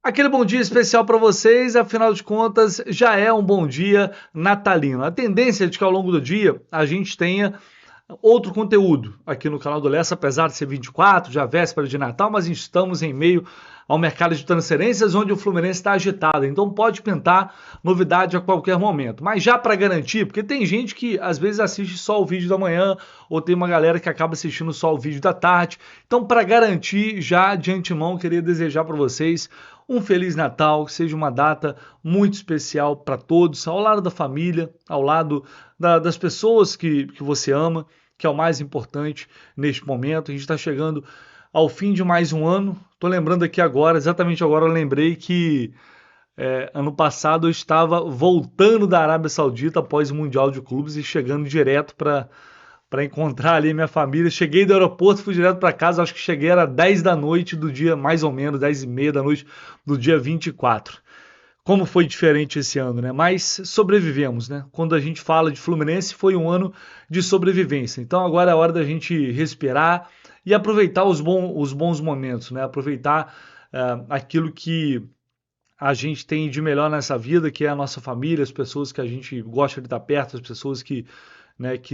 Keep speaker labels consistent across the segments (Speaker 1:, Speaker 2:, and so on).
Speaker 1: Aquele bom dia especial para vocês, afinal de contas, já é um bom dia natalino. A tendência é de que ao longo do dia a gente tenha outro conteúdo aqui no canal do Lessa, apesar de ser 24, já véspera de Natal, mas estamos em meio ao mercado de transferências onde o Fluminense está agitado, então pode pintar novidade a qualquer momento. Mas já para garantir, porque tem gente que às vezes assiste só o vídeo da manhã, ou tem uma galera que acaba assistindo só o vídeo da tarde, então para garantir, já de antemão, queria desejar para vocês um Feliz Natal, que seja uma data muito especial para todos, ao lado da família, ao lado das pessoas que você ama, que é o mais importante neste momento. A gente está chegando ao fim de mais um ano. Estou lembrando aqui agora, exatamente agora eu lembrei que ano passado eu estava voltando da Arábia Saudita após o Mundial de Clubes e chegando direto para encontrar ali minha família. Cheguei do aeroporto, fui direto para casa, acho que cheguei era 10 da noite do dia, mais ou menos, 10 e meia da noite do dia 24. Como foi diferente esse ano, né? Mas sobrevivemos, né? Quando a gente fala de Fluminense, foi um ano de sobrevivência. Então agora é a hora da gente respirar e aproveitar os bons momentos, né? Aproveitar aquilo que a gente tem de melhor nessa vida, que é a nossa família, as pessoas que a gente gosta de estar perto, as pessoas que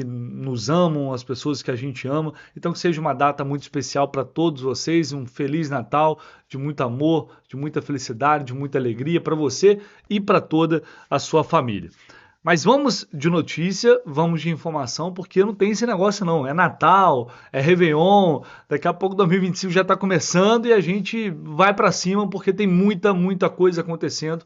Speaker 1: nos amam, as pessoas que a gente ama. Então que seja uma data muito especial para todos vocês, um Feliz Natal, de muito amor, de muita felicidade, de muita alegria para você e para toda a sua família. Mas vamos de notícia, vamos de informação, porque não tem esse negócio não, é Natal, é Réveillon, daqui a pouco 2025 já está começando e a gente vai para cima porque tem muita coisa acontecendo.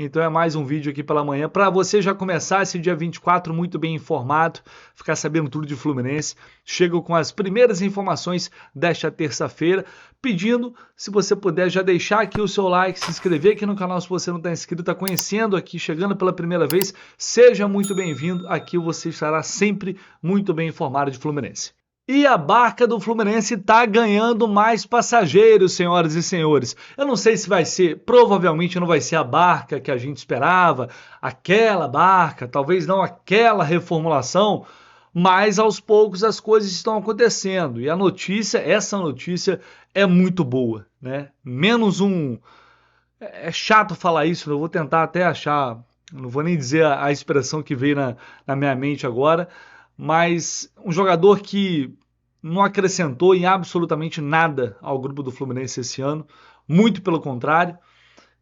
Speaker 1: Então é mais um vídeo aqui pela manhã para você já começar esse dia 24 muito bem informado, ficar sabendo tudo de Fluminense. Chego com as primeiras informações desta terça-feira, pedindo, se você puder, já deixar aqui o seu like, se inscrever aqui no canal se você não está inscrito, está conhecendo aqui, chegando pela primeira vez, seja muito bem-vindo. Aqui você estará sempre muito bem informado de Fluminense. E a barca do Fluminense está ganhando mais passageiros, senhoras e senhores. Eu não sei se vai ser, provavelmente não vai ser a barca que a gente esperava, aquela barca, talvez não aquela reformulação, mas aos poucos as coisas estão acontecendo. E essa notícia é muito boa, né? Menos um... É chato falar isso, eu vou tentar até achar, não vou nem dizer a expressão que veio na minha mente agora, mas um jogador que não acrescentou em absolutamente nada ao grupo do Fluminense esse ano, muito pelo contrário,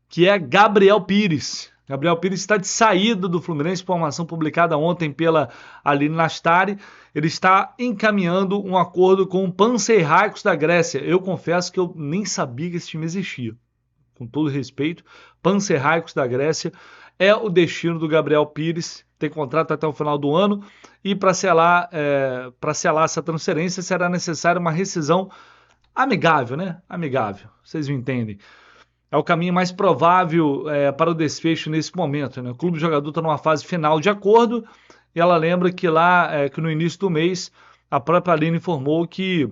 Speaker 1: que é Gabriel Pires. Gabriel Pires está de saída do Fluminense, informação publicada ontem pela Aline Nastari. Ele está encaminhando um acordo com o Panathinaikos da Grécia. Eu confesso que eu nem sabia que esse time existia. Com todo respeito, Panathinaikos da Grécia é o destino do Gabriel Pires. Tem contrato até o final do ano e para selar essa transferência será necessária uma rescisão amigável, né? Amigável, vocês me entendem. É o caminho mais provável para o desfecho nesse momento, né? O clube jogador está numa fase final de acordo e ela lembra que que no início do mês a própria Aline informou que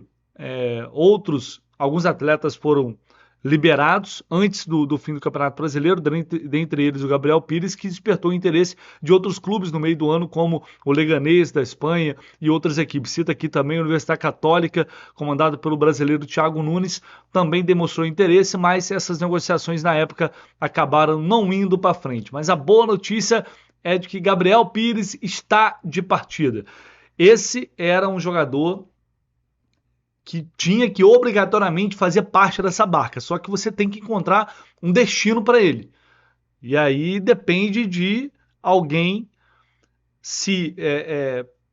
Speaker 1: alguns atletas foram liberados antes do fim do Campeonato Brasileiro, dentre eles o Gabriel Pires, que despertou o interesse de outros clubes no meio do ano, como o Leganés da Espanha e outras equipes. Cita aqui também a Universidade Católica, comandada pelo brasileiro Thiago Nunes, também demonstrou interesse, mas essas negociações na época acabaram não indo para frente. Mas a boa notícia é de que Gabriel Pires está de partida. Esse era um jogador que tinha que obrigatoriamente fazer parte dessa barca, só que você tem que encontrar um destino para ele. E aí depende de alguém se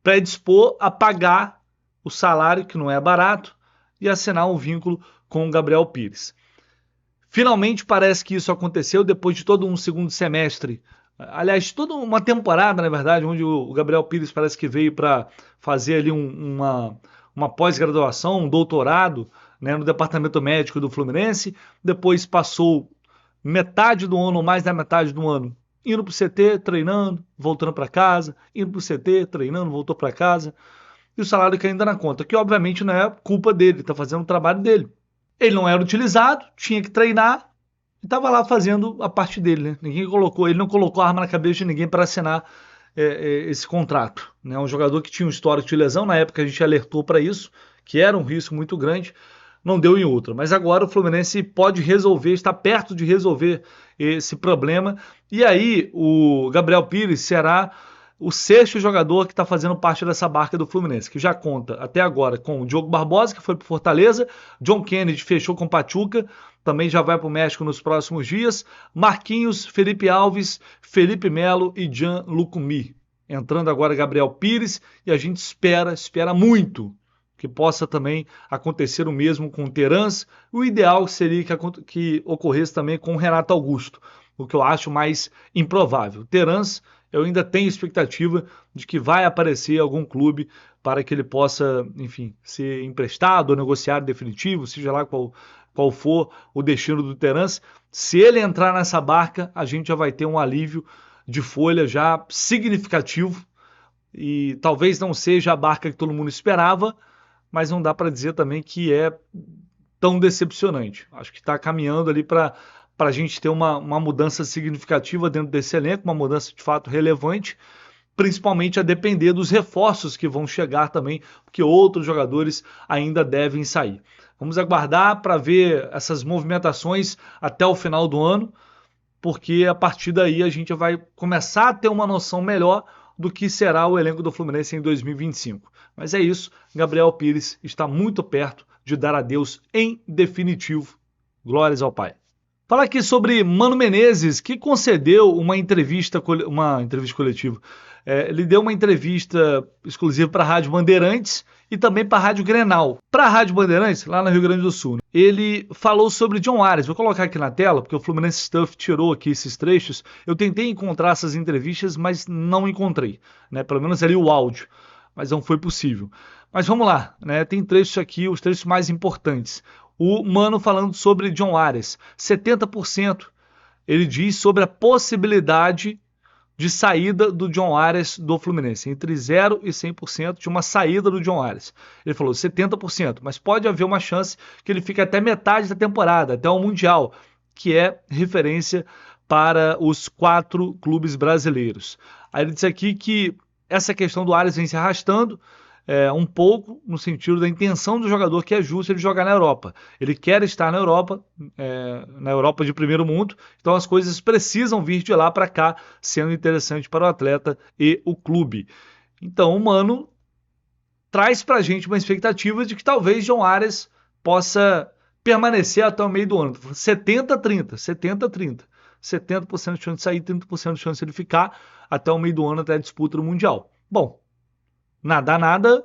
Speaker 1: predispor a pagar o salário, que não é barato, e assinar um vínculo com o Gabriel Pires. Finalmente parece que isso aconteceu depois de todo um segundo semestre, aliás, toda uma temporada, na verdade, onde o Gabriel Pires parece que veio para fazer ali uma pós-graduação, um doutorado, né, no departamento médico do Fluminense. Depois passou metade do ano, ou mais da metade do ano, indo para o CT, treinando, voltando para casa, indo para o CT, treinando, voltou para casa. E o salário caindo na conta, que obviamente não é culpa dele, está fazendo o trabalho dele. Ele não era utilizado, tinha que treinar, e estava lá fazendo a parte dele, né? Ele não colocou a arma na cabeça de ninguém para assinar esse contrato, né? Um jogador que tinha um histórico de lesão, na época a gente alertou para isso, que era um risco muito grande, não deu em outra. Mas agora o Fluminense pode resolver, está perto de resolver esse problema. E aí o Gabriel Pires será o sexto jogador que está fazendo parte dessa barca do Fluminense, que já conta até agora com o Diogo Barbosa, que foi para Fortaleza, John Kennedy fechou com o Pachuca, também já vai para o México nos próximos dias, Marquinhos, Felipe Alves, Felipe Melo e Jean Lucumi. Entrando agora Gabriel Pires, e a gente espera muito que possa também acontecer o mesmo com o Terans. O ideal seria que ocorresse também com o Renato Augusto, o que eu acho mais improvável. Terans, eu ainda tenho expectativa de que vai aparecer algum clube para que ele possa, enfim, ser emprestado ou negociar definitivo, seja lá qual for o destino do Terans. Se ele entrar nessa barca, a gente já vai ter um alívio de folha já significativo, e talvez não seja a barca que todo mundo esperava, mas não dá para dizer também que é tão decepcionante. Acho que está caminhando ali para a gente ter uma mudança significativa dentro desse elenco, uma mudança de fato relevante, principalmente a depender dos reforços que vão chegar também, porque outros jogadores ainda devem sair. Vamos aguardar para ver essas movimentações até o final do ano, porque a partir daí a gente vai começar a ter uma noção melhor do que será o elenco do Fluminense em 2025. Mas é isso, Gabriel Pires está muito perto de dar adeus em definitivo. Glórias ao Pai. Falar aqui sobre Mano Menezes, que concedeu uma entrevista coletiva. Ele deu uma entrevista exclusiva para a Rádio Bandeirantes e também para a Rádio Grenal. Para a Rádio Bandeirantes, lá no Rio Grande do Sul, ele falou sobre John Ares. Vou colocar aqui na tela, porque o Fluminense Stuff tirou aqui esses trechos. Eu tentei encontrar essas entrevistas, mas não encontrei, né? Pelo menos ali o áudio, mas não foi possível. Mas vamos lá, né? Tem trechos aqui, os trechos mais importantes. O Mano falando sobre John Ares, 70% ele diz sobre a possibilidade de saída do John Ares do Fluminense, entre 0 e 100% de uma saída do John Ares. Ele falou 70%, mas pode haver uma chance que ele fique até metade da temporada, até o Mundial, que é referência para os 4 clubes brasileiros. Aí ele disse aqui que essa questão do Ares vem se arrastando, um pouco no sentido da intenção do jogador, que é justo ele jogar na Europa. Ele quer estar na Europa de primeiro mundo, então as coisas precisam vir de lá para cá, sendo interessante para o atleta e o clube. Então o Mano traz para a gente uma expectativa de que talvez John Ares possa permanecer até o meio do ano. 70-30, 70-30. 70% de chance de sair, 30% de chance de ele ficar até o meio do ano, até a disputa do Mundial. Bom, nada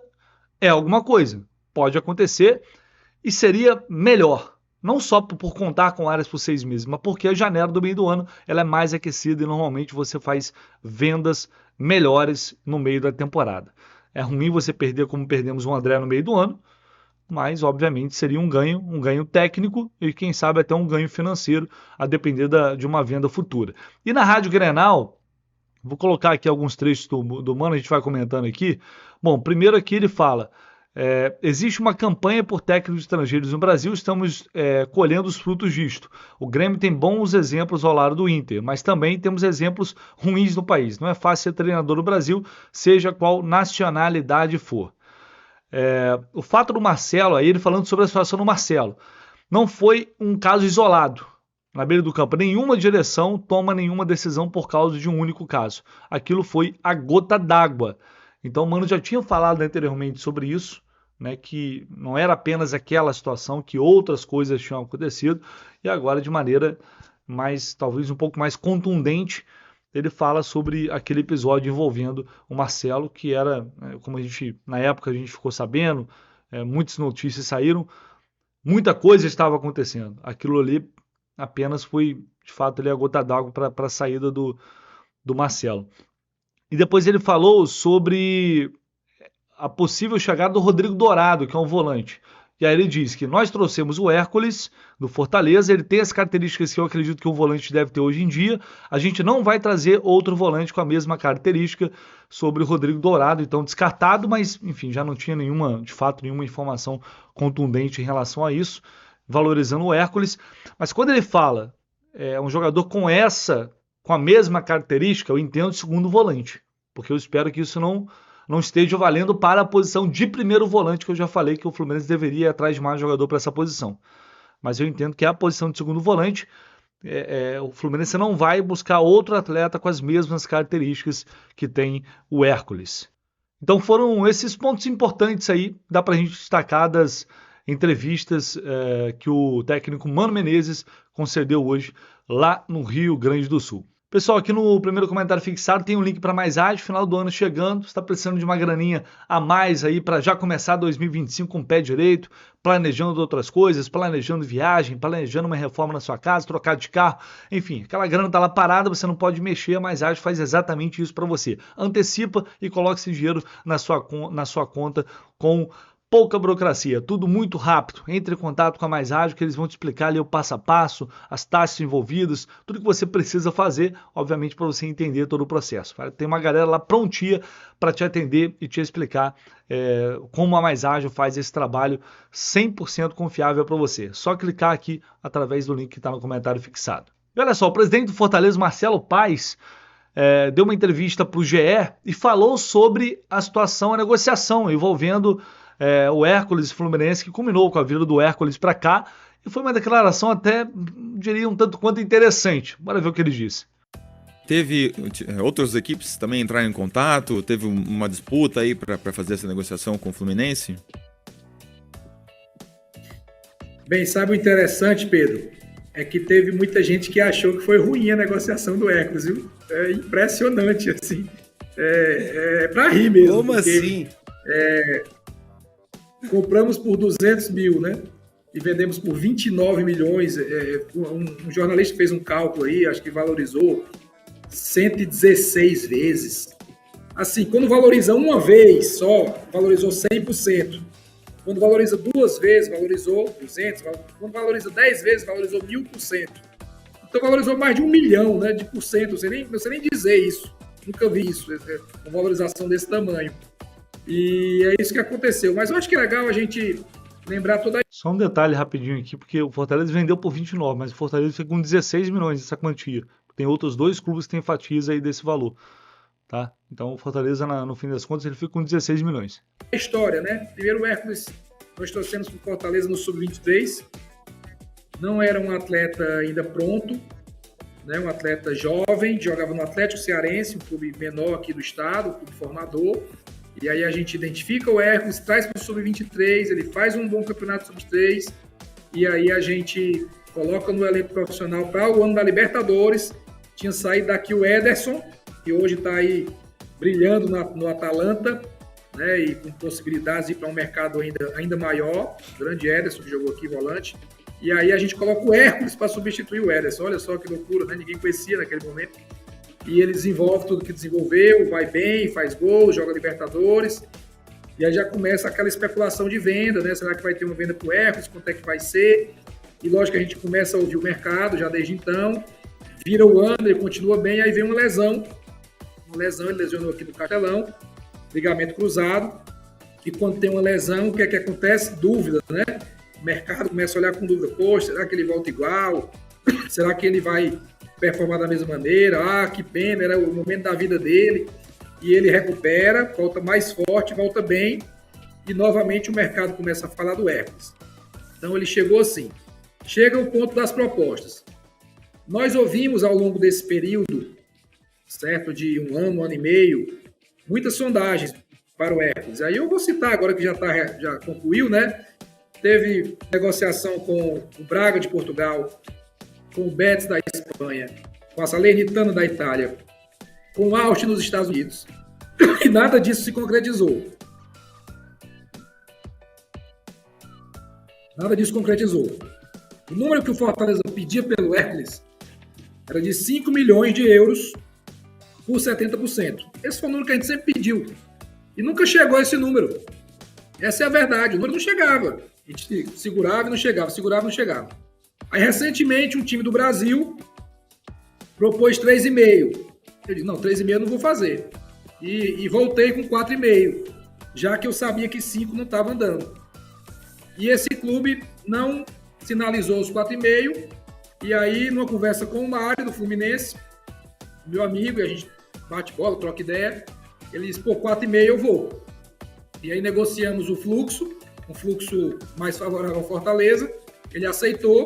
Speaker 1: é alguma coisa. Pode acontecer e seria melhor. Não só por contar com Ares por 6 meses, mas porque a janela do meio do ano ela é mais aquecida e normalmente você faz vendas melhores no meio da temporada. É ruim você perder como perdemos o André no meio do ano, mas obviamente seria um ganho técnico e quem sabe até um ganho financeiro, a depender de uma venda futura. E na Rádio Grenal, vou colocar aqui alguns trechos do Mano, a gente vai comentando aqui. Bom, primeiro aqui ele fala, existe uma campanha por técnicos estrangeiros no Brasil, estamos colhendo os frutos disto. O Grêmio tem bons exemplos ao lado do Inter, mas também temos exemplos ruins no país. Não é fácil ser treinador no Brasil, seja qual nacionalidade for. O fato do Marcelo, aí ele falando sobre a situação do Marcelo, não foi um caso isolado. Na beira do campo, nenhuma direção toma nenhuma decisão por causa de um único caso. Aquilo foi a gota d'água. Então o Mano já tinha falado anteriormente sobre isso, né, que não era apenas aquela situação, que outras coisas tinham acontecido, e agora de maneira talvez um pouco mais contundente, ele fala sobre aquele episódio envolvendo o Marcelo, que era, como na época a gente ficou sabendo, muitas notícias saíram, muita coisa estava acontecendo. Aquilo ali apenas foi, de fato, a gota d'água para a saída do Marcelo. E depois ele falou sobre a possível chegada do Rodrigo Dourado, que é um volante. E aí ele diz que nós trouxemos o Hércules do Fortaleza, ele tem as características que eu acredito que um volante deve ter hoje em dia. A gente não vai trazer outro volante com a mesma característica sobre o Rodrigo Dourado, então descartado, mas enfim, já não tinha nenhuma informação contundente em relação a isso, valorizando o Hércules. Mas quando ele fala um jogador com a mesma característica, eu entendo o segundo volante, porque eu espero que isso não esteja valendo para a posição de primeiro volante, que eu já falei que o Fluminense deveria ir atrás de mais jogador para essa posição. Mas eu entendo que a posição de segundo volante, o Fluminense não vai buscar outro atleta com as mesmas características que tem o Hércules. Então foram esses pontos importantes aí, dá para a gente destacar das entrevistas que o técnico Mano Menezes concedeu hoje lá no Rio Grande do Sul. Pessoal, aqui no primeiro comentário fixado tem um link para Mais Ágil, final do ano chegando, você está precisando de uma graninha a mais aí para já começar 2025 com o pé direito, planejando outras coisas, planejando viagem, planejando uma reforma na sua casa, trocar de carro, enfim, aquela grana está lá parada, você não pode mexer, a Mais Ágil faz exatamente isso para você. Antecipa e coloque esse dinheiro na sua conta com pouca burocracia, tudo muito rápido. Entre em contato com a Mais Ágil que eles vão te explicar ali o passo a passo, as taxas envolvidas, tudo que você precisa fazer, obviamente para você entender todo o processo. Tem uma galera lá prontinha para te atender e te explicar como a Mais Ágil faz esse trabalho 100% confiável para você. Só clicar aqui através do link que está no comentário fixado. E olha só, o presidente do Fortaleza, Marcelo Paes, deu uma entrevista para o GE e falou sobre a situação, a negociação envolvendo o Hércules Fluminense, que culminou com a vinda do Hércules para cá, e foi uma declaração até, diria, um tanto quanto interessante. Bora ver o que ele disse.
Speaker 2: Teve outras equipes também entraram em contato? Teve uma disputa aí para fazer essa negociação com o Fluminense?
Speaker 3: Bem, sabe o interessante, Pedro? É que teve muita gente que achou que foi ruim a negociação do Hércules, viu? É impressionante, assim. É para rir mesmo.
Speaker 4: Como assim?
Speaker 3: Compramos por 200 mil, né? E vendemos por 29 milhões. Um jornalista fez um cálculo aí, acho que valorizou 116 vezes. Assim, quando valoriza uma vez só, valorizou 100%. Quando valoriza duas vezes, valorizou 200%. Quando valoriza 10 vezes, valorizou 1000%. Então valorizou mais de 1 milhão, né, de por cento. Não sei nem dizer isso. Nunca vi isso, uma valorização desse tamanho. E é isso que aconteceu. Mas eu acho que é legal a gente lembrar toda...
Speaker 1: Só um detalhe rapidinho aqui, porque o Fortaleza vendeu por 29, mas o Fortaleza fica com 16 milhões dessa quantia. Tem outros dois clubes que têm fatias aí desse valor. Tá? Então o Fortaleza, no fim das contas, ele fica com 16 milhões.
Speaker 3: História, né? Primeiro o Hércules, nós trouxemos para o Fortaleza no Sub-23. Não era um atleta ainda pronto, né? Um atleta jovem, jogava no Atlético Cearense, um clube menor aqui do estado, um clube formador. E aí a gente identifica o Hércules, traz para o Sub-23, ele faz um bom campeonato Sub-23, e aí a gente coloca no elenco profissional para o ano da Libertadores. Tinha saído daqui o Ederson, que hoje está aí brilhando no Atalanta, né, e com possibilidades de ir para um mercado ainda maior. O grande Ederson, que jogou aqui volante. E aí a gente coloca o Hércules para substituir o Ederson. Olha só que loucura, né? Ninguém conhecia naquele momento. E ele desenvolve tudo que desenvolveu, vai bem, faz gol, joga Libertadores. E aí já começa aquela especulação de venda, né? Será que vai ter uma venda para o Hércules? Quanto é que vai ser? E lógico que a gente começa a ouvir o mercado já desde então. Vira o ano, ele continua bem, aí vem uma lesão. Ele lesionou aqui no Castelão, ligamento cruzado. E quando tem uma lesão, o que é que acontece? Dúvida, né? O mercado começa a olhar com dúvida. Poxa, será que ele volta igual? Será que ele vai performar da mesma maneira? Ah, que pena, era o momento da vida dele. E ele recupera, volta mais forte, volta bem. E novamente o mercado começa a falar do Hércules. Então ele chegou assim. Chega o ponto das propostas. Nós ouvimos ao longo desse período, certo, de um ano e meio, muitas sondagens para o Hércules. Aí eu vou citar agora que já concluiu, né? Teve negociação com o Braga de Portugal, com o Betis da Espanha, com a Salernitana da Itália, com o Austin nos Estados Unidos. E nada disso se concretizou. Nada disso concretizou. O número que o Fortaleza pedia pelo Hércules era de 5 milhões de euros por 70%. Esse foi o número que a gente sempre pediu. E nunca chegou a esse número. Essa é a verdade. O número não chegava. A gente segurava e não chegava, segurava e não chegava. Aí, recentemente, um time do Brasil propôs 3,5. Eu disse, não, 3,5 eu não vou fazer. E voltei com 4,5, já que eu sabia que 5 não estava andando. E esse clube não sinalizou os 4,5. E aí, numa conversa com o Mário, do Fluminense, meu amigo, e a gente bate bola, troca ideia, Ele disse, pô, 4,5 eu vou. E aí negociamos o fluxo, um fluxo mais favorável ao Fortaleza, ele aceitou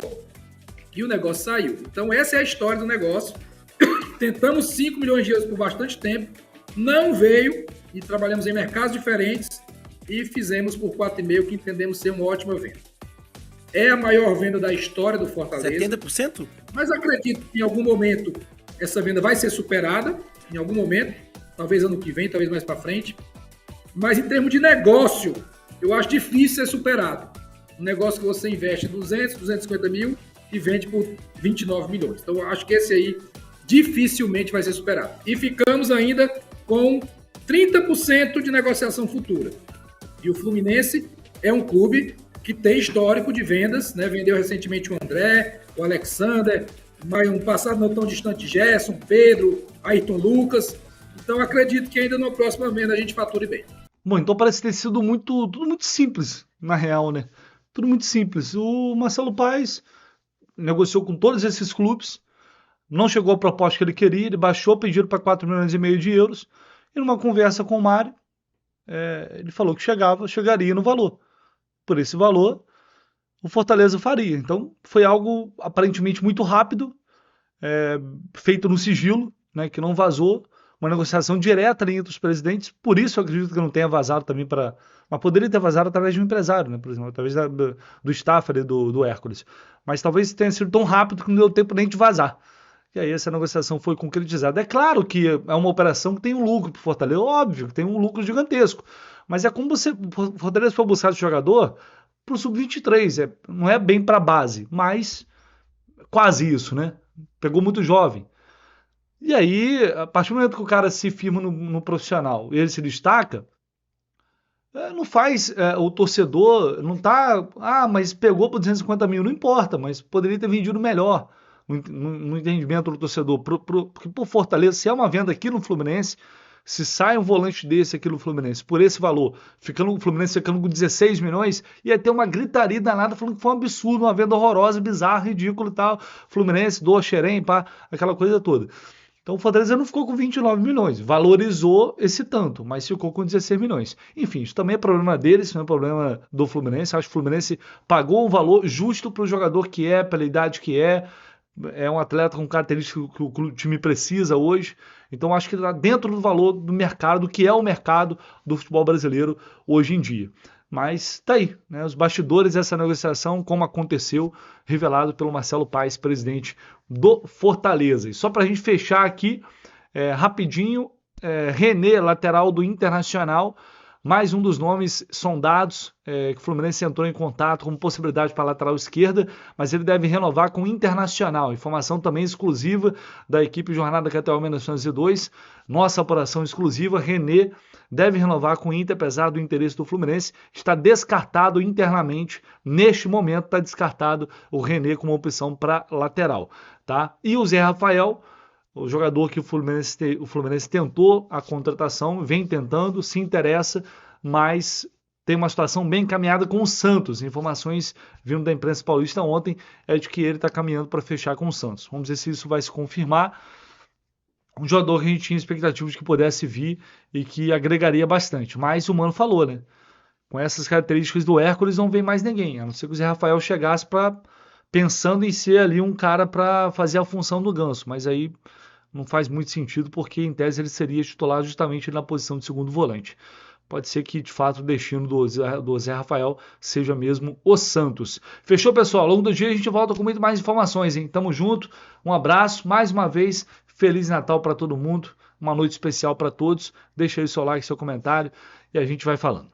Speaker 3: e o negócio saiu. Então essa é a história do negócio. Tentamos 5 milhões de euros por bastante tempo, não veio e trabalhamos em mercados diferentes e fizemos por 4,5, que entendemos ser uma ótima venda. É a maior venda da história do Fortaleza.
Speaker 4: 70%?
Speaker 3: Mas acredito que em algum momento essa venda vai ser superada, em algum momento, talvez ano que vem, talvez mais para frente. Mas em termos de negócio, eu acho difícil ser superado. Um negócio que você investe 200, 250 mil e vende por 29 milhões. Então eu acho que esse aí dificilmente vai ser superado. E ficamos ainda com 30% de negociação futura. E o Fluminense é um clube que tem histórico de vendas, né? Vendeu recentemente o André, o Alexander, mas um passado não tão distante, Gerson, Pedro, Ayrton Lucas. Então acredito que ainda na próxima venda a gente fature bem.
Speaker 1: Bom, então parece ter sido tudo muito simples, na real, né? Tudo muito simples. O Marcelo Paes negociou com todos esses clubes, não chegou à proposta que ele queria, ele baixou o pedido para 4,5 milhões de euros, e numa conversa com o Mário, ele falou que chegaria no valor. Por esse valor, o Fortaleza faria. Então, foi algo aparentemente muito rápido, feito no sigilo, né, que não vazou, uma negociação direta ali entre os presidentes, por isso eu acredito que não tenha vazado também mas poderia ter vazado através de um empresário, né, por exemplo, através do staff ali do Hércules. Mas talvez tenha sido tão rápido que não deu tempo nem de vazar. E aí essa negociação foi concretizada. É claro que é uma operação que tem um lucro para o Fortaleza, óbvio que tem um lucro gigantesco, mas é como o Fortaleza foi buscar esse jogador para o Sub-23, não é bem para a base, mas quase isso, né? Pegou muito jovem. E aí, a partir do momento que o cara se firma no profissional e ele se destaca, não faz o torcedor, não tá, mas pegou por 250 mil, não importa, mas poderia ter vendido melhor no entendimento do torcedor, porque por Fortaleza, se é uma venda aqui no Fluminense, se sai um volante desse aqui no Fluminense, por esse valor, o Fluminense ficando com 16 milhões, ia ter uma gritaria danada falando que foi um absurdo, uma venda horrorosa, bizarra, ridícula e tal, Fluminense, doa xerém, pá, aquela coisa toda. Então o Fortaleza não ficou com 29 milhões, valorizou esse tanto, mas ficou com 16 milhões. Enfim, isso também é problema deles, isso não é problema do Fluminense. Acho que o Fluminense pagou um valor justo para o jogador que pela idade que é um atleta com características que o time precisa hoje. Então acho que está dentro do valor do mercado, que é o mercado do futebol brasileiro hoje em dia. Mas tá aí, né? Os bastidores dessa negociação, como aconteceu, revelado pelo Marcelo Paes, presidente do Fortaleza. E só para a gente fechar aqui, rapidinho, René, lateral do Internacional, mais um dos nomes sondados, que o Fluminense entrou em contato como possibilidade para a lateral esquerda, mas ele deve renovar com o Internacional. Informação também exclusiva da equipe Jornada KTO 1902, nossa apuração exclusiva, René deve renovar com o Inter, apesar do interesse do Fluminense, está descartado internamente, neste momento está descartado o René como opção para lateral, tá? E o Zé Rafael, o jogador que o Fluminense tentou a contratação, vem tentando, se interessa, mas tem uma situação bem encaminhada com o Santos. Informações vindo da imprensa paulista ontem é de que ele está caminhando para fechar com o Santos. Vamos ver se isso vai se confirmar. Um jogador que a gente tinha expectativa de que pudesse vir e que agregaria bastante. Mas o Mano falou, né? Com essas características do Hércules não vem mais ninguém, a não ser que o Zé Rafael chegasse pensando em ser ali um cara para fazer a função do Ganso, mas aí não faz muito sentido, porque em tese ele seria titular justamente na posição de segundo volante. Pode ser que de fato o destino do Zé Rafael seja mesmo o Santos. Fechou, pessoal? Ao longo do dia a gente volta com muito mais informações, hein? Tamo junto, um abraço, mais uma vez, Feliz Natal para todo mundo, uma noite especial para todos. Deixa aí seu like, seu comentário e a gente vai falando.